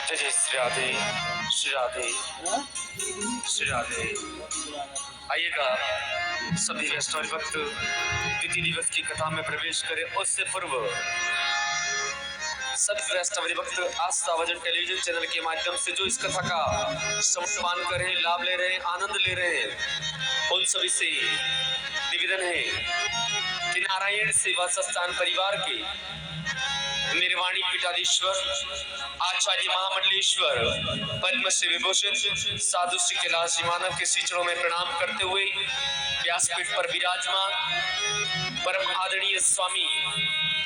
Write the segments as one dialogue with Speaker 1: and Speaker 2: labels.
Speaker 1: जय जय श्री राधे श्री राधे श्री राधे। आइएगा सभी वैष्णव भक्त द्वितीय दिवस की कथा में प्रवेश करें। उससे पूर्व सभी वैष्णव भक्त आस्था वजन टेलीविजन चैनल के माध्यम से जो इस कथा का सम्मान कर रहे हैं, लाभ ले रहे हैं, आनंद ले रहे हैं, उन सभी से निवेदन है कि नारायण सेवा संस्थान परिवार के निर्वाणी पीठाधीश्वर आचार्य महामंडलेश्वर पद्मश्री विभूषण साधु श्री कैलाश जी मानव के श्री चरणों में प्रणाम करते हुए व्यासपीठ पर विराजमान परम आदरणीय स्वामी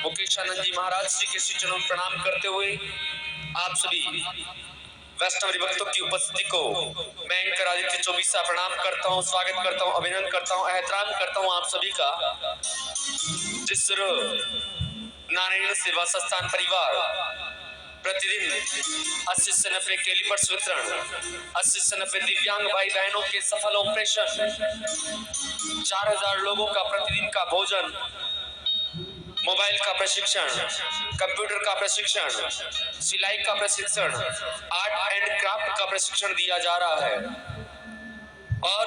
Speaker 1: मुकेशानंद जी महाराज जी के श्री चरणों में प्रणाम करते हुए आप सभी वैष्णव भक्तों की उपस्थिति को मैं एंकर आदित्य चौबीसा प्रणाम करता हूँ, स्वागत करता हूँ, अभिनंदन करता हूँ, एहतराम करता हूँ आप सभी का। जिस नारायण सेवा संस्थान परिवार प्रतिदिन 80 से 90 कैलिपर्स वितरण, 80 से 90 दिव्यांग भाई बहनों के सफल ऑपरेशन, 4000 लोगों का प्रतिदिन का भोजन, मोबाइल का प्रशिक्षण, कंप्यूटर का प्रशिक्षण, सिलाई का प्रशिक्षण, आर्ट एंड क्राफ्ट का प्रशिक्षण दिया जा रहा है। और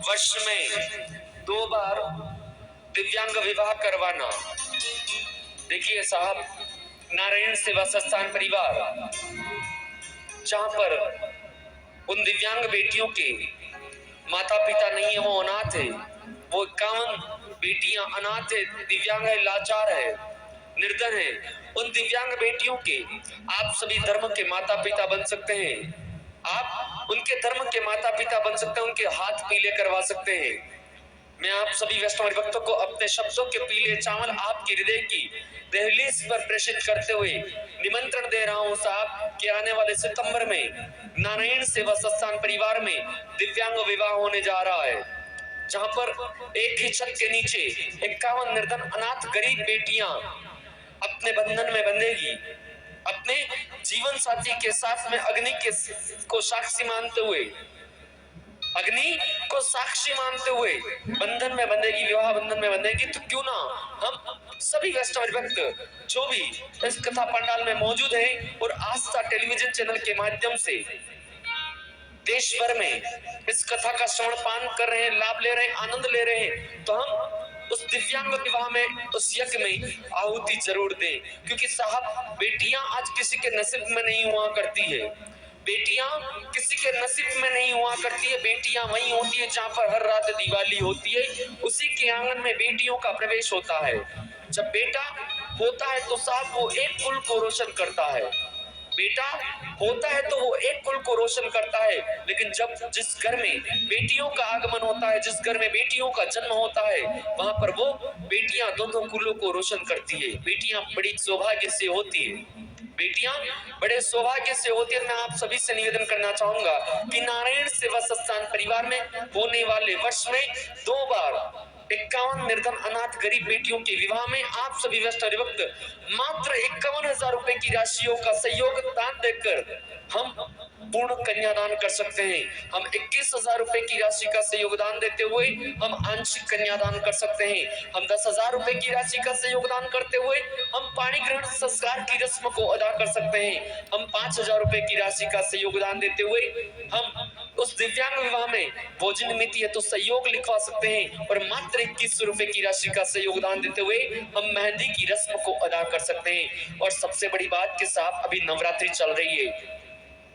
Speaker 1: वर्ष में 2 बार दिव्यांग विवाह करवाना। देखिए साहब, नारायण सेवा संस्थान परिवार जहां पर उन दिव्यांग बेटियों के माता पिता नहीं है, वो अनाथ है, वो 51 बेटियां अनाथ है, दिव्यांग है, लाचार है, निर्धन है। उन दिव्यांग बेटियों के आप सभी धर्म के माता पिता बन सकते हैं। आप उनके धर्म के माता पिता बन सकते हैं, उनके हाथ पीले करवा सकते हैं। मैं आप सभी वैष्णव भक्तों को अपने शब्दों के पीले चावल आपके हृदय की दहलीज पर प्रेषित करते हुए निमंत्रण दे रहा हूं साहब कि आने वाले सितंबर में नारायण सेवा संस्थान परिवार में दिव्यांग विवाह होने जा रहा है, जहां पर एक ही छत के नीचे 51 निर्धन अनाथ गरीब बेटियां अपने बंधन में बंधेगी, अपने जीवन साथी के साथ में अग्नि को साक्षी मानते हुए, अग्नि को साक्षी मानते हुए बंधन में बंधेगी, विवाह बंधन में बंधेगी। तो क्यों ना हम सभी वैष्णव भक्त जो भी इस कथा पंडाल में मौजूद हैं और आस्था टेलीविजन चैनल के माध्यम से देश भर में इस कथा का श्रवण पान कर रहे हैं, लाभ ले रहे हैं, आनंद ले रहे हैं, तो हम उस दिव्यांग विवाह में, उस यज्ञ में आहुति जरूर दें। क्योंकि साहब, बेटियां आज किसी के नसीब में नहीं हुआ करती है, बेटियां किसी के नसीब में नहीं हुआ करती है। बेटियां वहीं होती है जहां पर हर रात दिवाली होती है, उसी के आंगन में बेटियों का प्रवेश होता है। जब बेटा होता है तो साहब वो एक कुल को रोशन करता है, बेटा होता है तो वो एक कुल को रोशन करता है। लेकिन जब जिस घर में बेटियों का आगमन होता है, जिस घर में बेटियों का जन्म होता है, वहां पर वो बेटियां दोनों कुलों को रोशन करती है। बेटियां बड़ी सौभाग्य से होती है, बेटियां बड़े सौभाग्य से होती है। मैं आप सभी से निवेदन करना चाहूंगा कि नारायण सेवा संस्थान परिवार में होने वाले वर्ष में 2 बार 51 निर्धन अनाथ गरीब बेटियों के विवाह में आप सभी वैष्णव भक्त मात्र 51,000 रुपए की राशियों का सहयोग दान देकर हम पूर्ण कन्यादान कर सकते हैं। हम 21,000 रुपए की राशि का सहयोग दान देते हुए हम आंशिक कन्यादान कर सकते हैं। हम 10,000 रुपए की राशि का सहयोग दान करते हुए हम पाणी ग्रहण संस्कार की रस्म को अदा कर सकते हैं। हम 5,000 रुपए की राशि का सहयोग दान देते हुए हम उस दिव्यांग विवाह में भोजन मिति है तो सहयोग लिखवा सकते हैं। और मात्र 21 रुपए की राशि का सहयोग दान देते हुए हम मेहंदी की रस्म को अदा कर सकते हैं। और सबसे बड़ी बात कि साहब, अभी नवरात्रि चल रही है,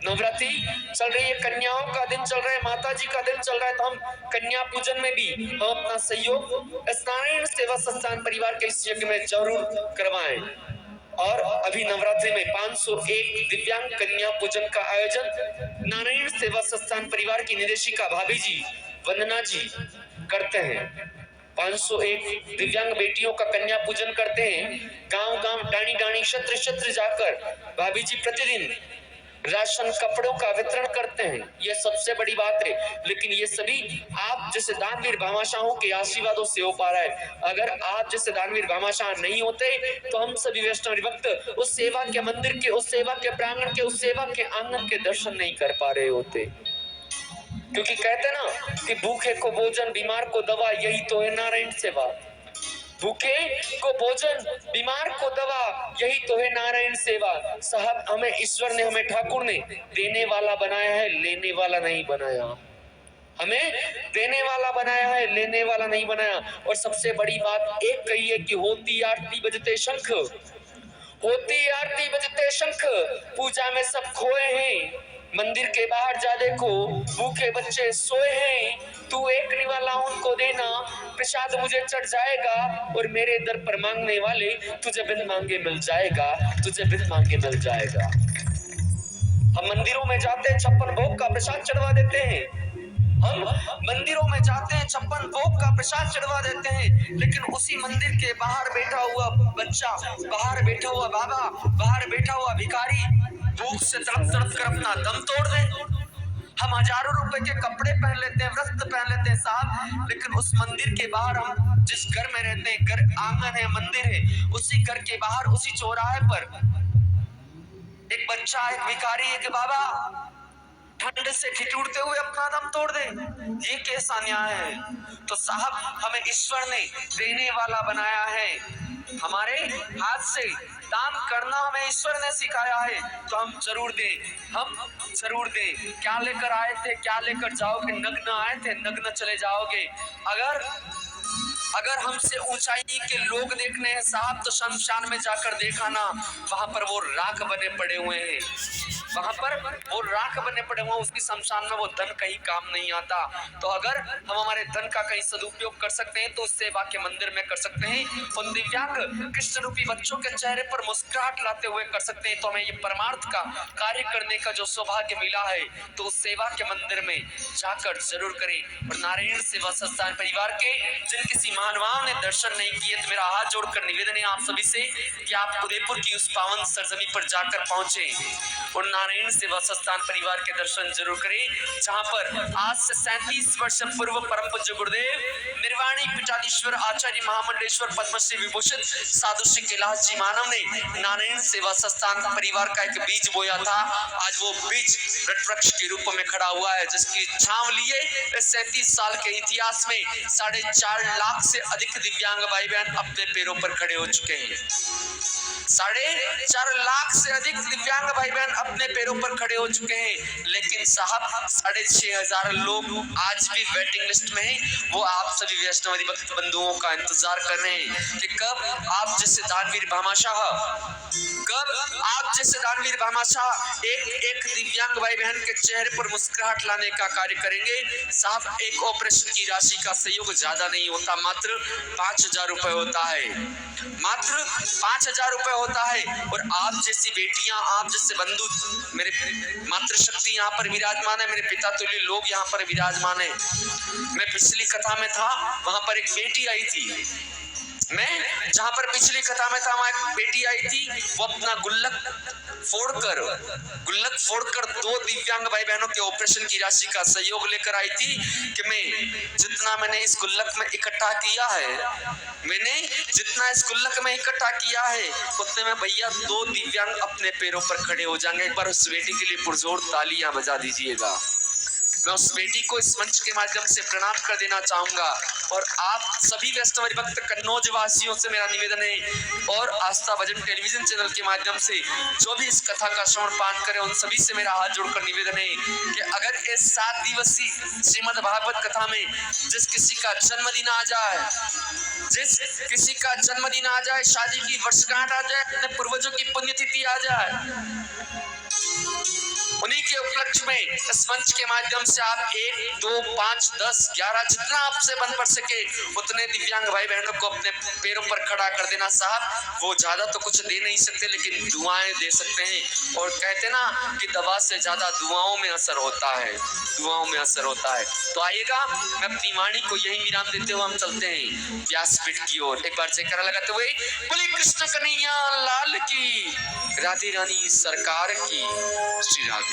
Speaker 1: नवरात्रि चल रही है, कन्याओं का दिन चल रहा है, माता जी का दिन चल रहा है, तो हम कन्या पूजन में भी हम अपना सहयोग नारायण सेवा संस्थान परिवार के इस यज्ञ में जरूर करवाएं। और अभी नवरात्रि में 501 दिव्यांग कन्या पूजन का आयोजन नारायण सेवा संस्थान परिवार की निदेशिका भाभी जी वंदना जी करते हैं। 501 दिव्यांग बेटियों का कन्या पूजन करते हैं। गांव-गांव, डाणी-डाणी, क्षेत्र-क्षेत्र जाकर भाभी जी प्रतिदिन राशन कपड़ों का वितरण करते हैं। ये सबसे बड़ी बात है। लेकिन ये सभी आप जैसे दानवीर भामाशाहों के आशीर्वादों से हो पा रहा है। अगर आप जैसे दानवीर भामाशाह नहीं होते तो हम सभी वैष्णव भक्त उस सेवा के मंदिर के, उस सेवा के प्रांगण के, उस सेवा के आंगन के दर्शन नहीं कर पा रहे होते। क्योंकि कहते ना कि भूखे को भोजन, बीमार को दवा, यही तो है नारायण सेवा। भूखे को भोजन, बीमार को दवा, यही तो है नारायण सेवा। साहब हमें ईश्वर ने, हमें ठाकुर ने देने वाला बनाया है, लेने वाला नहीं बनाया। हमें देने वाला बनाया है, लेने वाला नहीं बनाया। और सबसे बड़ी बात एक कही है कि होती आरती बजते शंख, होती आरती बजते शंख, पूजा में सब खोए हैं। मंदिर के बाहर जा देखो, भूखे बच्चे सोए हैं। तू एक निवाला उनको देना, प्रसाद मुझे चढ़ जाएगा। और मेरे दर पर मांगने वाले, तुझे बिन मांगे मिल जाएगा, तुझे बिन मांगे मिल जाएगा। हम मंदिरों में जाते हैं, 56 भोग का प्रसाद चढ़वा देते हैं। हम मंदिरों में जाते हैं, 56 भोग का प्रसाद चढ़वा देते हैं, लेकिन उसी मंदिर के बाहर बैठा हुआ बच्चा, बाहर बैठा हुआ बाबा, बाहर बैठा हुआ भिखारी भूख से तड़प तड़प कर अपना दम तोड़ दे। हम हजारों रुपए के कपड़े पहन लेते हैं, वस्त्र पहन लेते हैं साहब, लेकिन उस मंदिर के बाहर, हम जिस घर में रहते हैं, घर आंगन है, मंदिर है, उसी घर के बाहर, उसी चौराहे पर एक बच्चा, एक भिखारी, एक बाबा ठंड से ठिठुरते हुए अपना दम तोड़ दे। ये कैसा न्याय है? तो साहब हमें ईश्वर ने देने वाला बनाया है, हमारे हाथ से दान करना हमें ईश्वर ने सिखाया है, तो हम जरूर दें, हम जरूर दें। क्या लेकर आए थे, क्या लेकर जाओगे? नग्न आए थे, नग्न चले जाओगे। अगर हमसे ऊंचाई के लोग देखने हैं साहब, तो शमशान में जाकर देखा ना, वहां पर वो राख बने पड़े हुए हैं, वहां पर वो राख बने पड़े हुए, उसकी शमशान में वो धन कहीं काम नहीं आता। तो अगर हम हमारे धन का कहीं सदुपयोग कर सकते हैं, तो उस सेवा के मंदिर में कर सकते हैं। उन दिव्यांग कृष्ण रूपी बच्चों के चेहरे पर मुस्कुराहट लाते हुए कर सकते हैं। तो हमें ये परमार्थ का कार्य करने का जो सौभाग्य मिला है, तो उस सेवा के मंदिर में जाकर जरूर करें। और नारायण सेवा संस्थान परिवार के जिन किसी महानुभाव ने दर्शन नहीं किए, तो मेरा हाथ जोड़कर निवेदन है आप सभी से कि आप उदयपुर की उस पावन सरजमी पर जाकर पहुंचे और नारायण सेवा संस्थान परिवार के दर्शन जरूर करें, जहां पर आज से 37 वर्ष पूर्व परम पूज्य गुरुदेव निर्वाणी पीठाधीश्वर आचार्य महामंडलेश्वर पद्मश्री विभूषित साधु श्री कैलाश जी मानव ने नारायण सेवा संस्थान परिवार का एक बीज बोया था। आज वो बीज वृक्ष के रूप में खड़ा हुआ है, जिसकी छांव लिए 37 साल के इतिहास में 4.5 लाख से अधिक दिव्यांग भाई बहन अपने पैरों पर खड़े हो चुके हैं। 4.5 लाख से अधिक दिव्यांग भाई बहन अपने पैरों पर खड़े हो चुके हैं, लेकिन साहब 6,500 लोग आज भी वेटिंग लिस्ट में हैं। वो आप सभी वैष्णव भक्त बंधुओं का इंतजार कर रहे हैं कि कब आप जैसे दानवीर भामाशाह, कब आप जैसे दानवीर भामाशाह एक दिव्यांग भाई बहन के चेहरे पर मुस्कुराहट लाने का कार्य करेंगे। साहब एक ऑपरेशन की राशि का सहयोग ज्यादा नहीं होता, मात्र 5,000 रुपए होता है, मात्र 5,000 रुपए होता है। और आप जैसी बेटियां, आप जैसे बंधु, मेरे मातृशक्ति यहाँ पर विराजमान है, मेरे पिता तुल्य लोग यहाँ पर विराजमान है। मैं पिछली कथा में था, वहां पर एक बेटी आई थी, मैं जहां पर पिछली कथा में था वहां एक बेटी आई थी, वो अपना गुल्लक फोड़कर 2 दिव्यांग भाई बहनों के ऑपरेशन की राशि का सहयोग लेकर आई थी कि मैं जितना मैंने इस गुल्लक में इकट्ठा किया है, मैंने जितना इस गुल्लक में इकट्ठा किया है, उतने में भैया 2 दिव्यांग अपने पैरों पर खड़े हो जाएंगे। एक बार उस बेटी के लिए पुरजोर तालियां बजा दीजिएगा। मैं उस बेटी को इस मंच के माध्यम से प्रणाम कर देना चाहूंगा। और आप सभी वैष्णव भक्त कन्नौज वासियों से मेरा निवेदन है और आस्था भजन टेलीविजन चैनल के माध्यम से जो भी इस कथा का श्रवण पान करें, उन सभी से मेरा हाथ जोड़कर निवेदन है कि अगर इस 7 दिवसीय श्रीमद् भागवत कथा में जिस किसी का जन्मदिन आ जाए, जिस किसी का जन्मदिन आ जाए, शादी की वर्षगांठ आ जाए, अपने पूर्वजों की पुण्यतिथि आ जाए, उन्हीं के उपलक्ष्य में इस मंच के माध्यम से आप 1, 2, 5, 10, 11 जितना आपसे बन पड़ सके उतने दिव्यांग भाई बहनों को अपने पैरों पर खड़ा कर देना। साहब वो ज्यादा तो कुछ दे नहीं सकते, लेकिन दुआएं दे सकते हैं। और कहते ना कि दवा से ज्यादा दुआओं में असर होता है, दुआओं में असर होता है। तो आइएगा, मैं अपनी वाणी को यही विराम देते हुए हम चलते हैं व्यासपीठ की ओर। एक बार जयकारा लगाते हुए बोले कृष्ण कन्हैया लाल की, राधे रानी सरकार की, श्री राधे।